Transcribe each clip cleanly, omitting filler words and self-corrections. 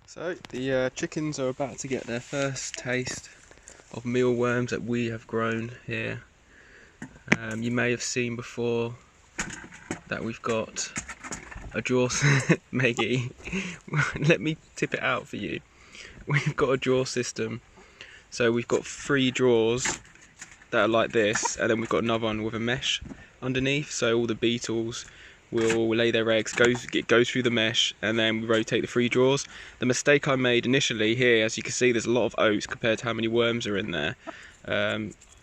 So the chickens are about to get their first taste of mealworms that we have grown here. You may have seen before that we've got a drawer. Maggie, let me tip it out for you. We've got a drawer system. So we've got 3 drawers that are like this, and then we've got another one with a mesh underneath. So all the beetles will lay their eggs, go through the mesh, and then we rotate the 3 drawers. The mistake I made initially here, as you can see, there's a lot of oats compared to how many worms are in there.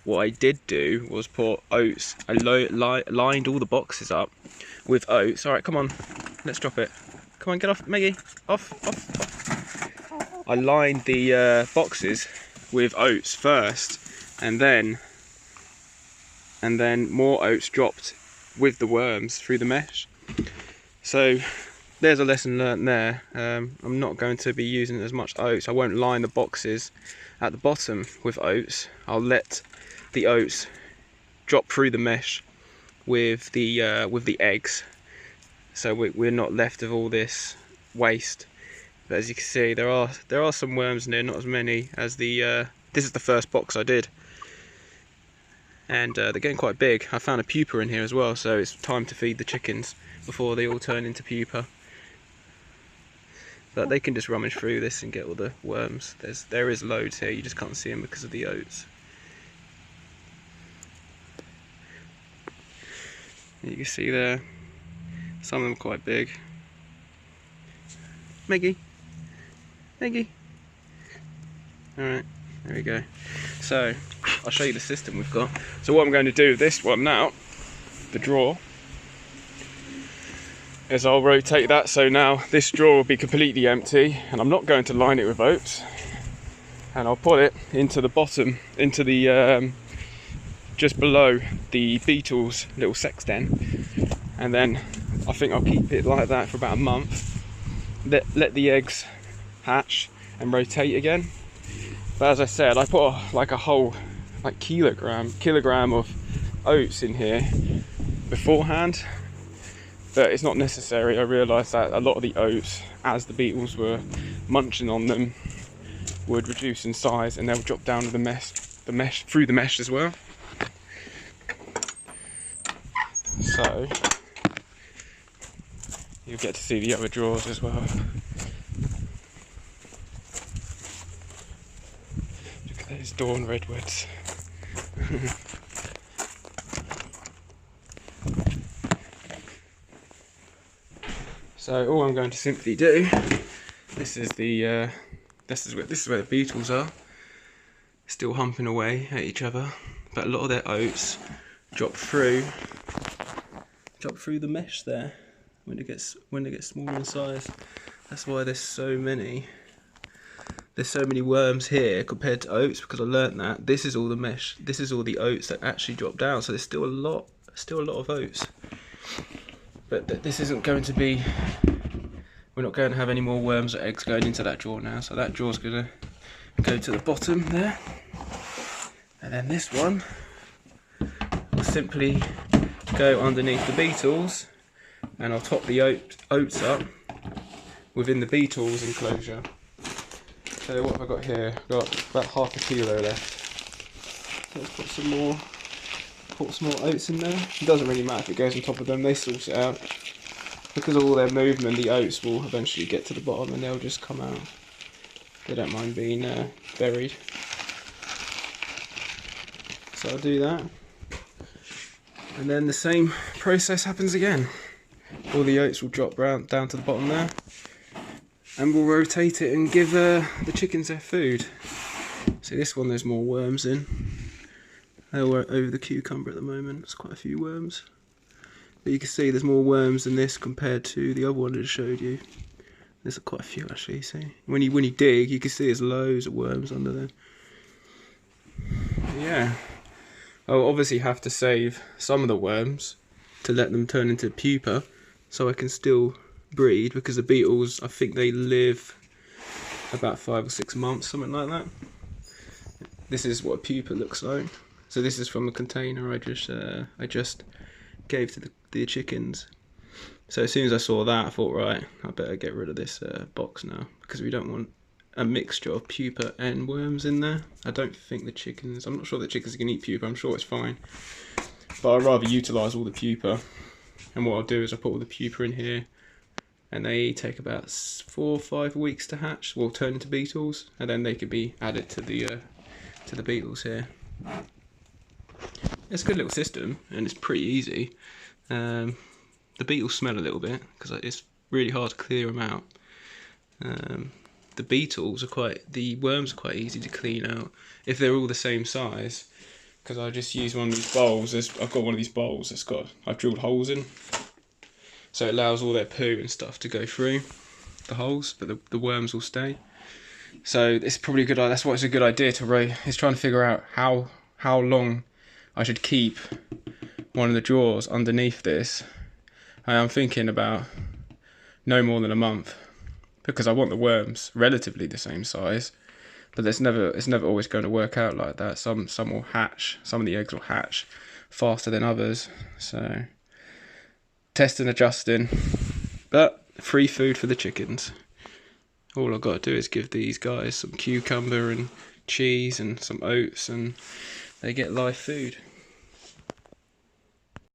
What I did do was put oats. I lined all the boxes up with oats. All right, come on, let's drop it. Come on, get off, Maggie. Off. I lined the boxes with oats first, and then more oats dropped with the worms through the mesh. So there's a lesson learnt there. I'm not going to be using as much oats. I won't line the boxes at the bottom with oats. I'll let the oats drop through the mesh with the eggs, so we're not left with all this waste. But as you can see, there are some worms in there, not as many as the this is the first box I did, and they're getting quite big. I found a pupa in here as well, so it's time to feed the chickens before they all turn into pupa. But they can just rummage through this and get all the worms. There is loads here, you just can't see them because of the oats. You can see there, some of them are quite big. Maggie. Alright, there we go. So, I'll show you the system we've got. So what I'm going to do with this one now, the drawer, is I'll rotate that, so now this drawer will be completely empty, and I'm not going to line it with oats, and I'll put it into the bottom, into the just below the beetles' little sex den, and then I think I'll keep it like that for about a month. Let the eggs hatch and rotate again. But as I said, I put a whole kilogram of oats in here beforehand, but it's not necessary. I realised that a lot of the oats, as the beetles were munching on them, would reduce in size, and they'll drop down to the mesh through the mesh as well. So you'll get to see the other drawers as well. Look at those dawn redwoods. So all I'm going to simply do, this is where the beetles are, still humping away at each other, but a lot of their oats drop through the mesh there when it gets smaller in size. That's why there's so many worms here compared to oats, because I learnt that this is all the mesh, this is all the oats that actually drop down. So there's still a lot of oats, but this isn't going to be, we're not going to have any more worms or eggs going into that drawer now. So that drawer's going to go to the bottom there, and then this one will simply go underneath the beetles, and I'll top the oats up within the beetles enclosure. So what have I got here? I've got about half a kilo left. So let's put some more oats in there. It doesn't really matter if it goes on top of them, they sort it out. Because of all their movement, the oats will eventually get to the bottom and they'll just come out. They don't mind being buried. So I'll do that. And then the same process happens again. All the oats will drop down to the bottom there, and we'll rotate it and give the chickens their food. See, this one there's more worms in. They're over the cucumber at the moment. There's quite a few worms. But you can see there's more worms in this compared to the other one that I showed you. There's quite a few actually, see. When you dig, you can see there's loads of worms under there. Yeah. I'll obviously have to save some of the worms to let them turn into pupa, so I can still breed, because the beetles, I think they live about 5 or 6 months, something like that. This is what a pupa looks like. So this is from a container I just gave to the chickens. So as soon as I saw that, I thought, right, I better get rid of this box now, because we don't want a mixture of pupa and worms in there. I don't think the chickens, I'm not sure the chickens can eat pupa, I'm sure it's fine. But I'd rather utilise all the pupa. And what I'll do is I'll put all the pupa in here, and they take about 4 or 5 weeks to hatch, will turn into beetles, and then they could be added to the beetles here. It's a good little system, and it's pretty easy. The beetles smell a little bit, because it's really hard to clear them out. The worms are quite easy to clean out, if they're all the same size, because I just use one of these bowls. I've got one of these bowls I've drilled holes in, so it allows all their poo and stuff to go through the holes, but the worms will stay. So it's probably a good idea. That's why it's a good idea is trying to figure out how long I should keep one of the drawers underneath this. I'm thinking about no more than a month, because I want the worms relatively the same size, but it's never always going to work out like that. Some will hatch, some of the eggs will hatch faster than others. So test and adjusting, but free food for the chickens. All I've got to do is give these guys some cucumber and cheese and some oats, and they get live food.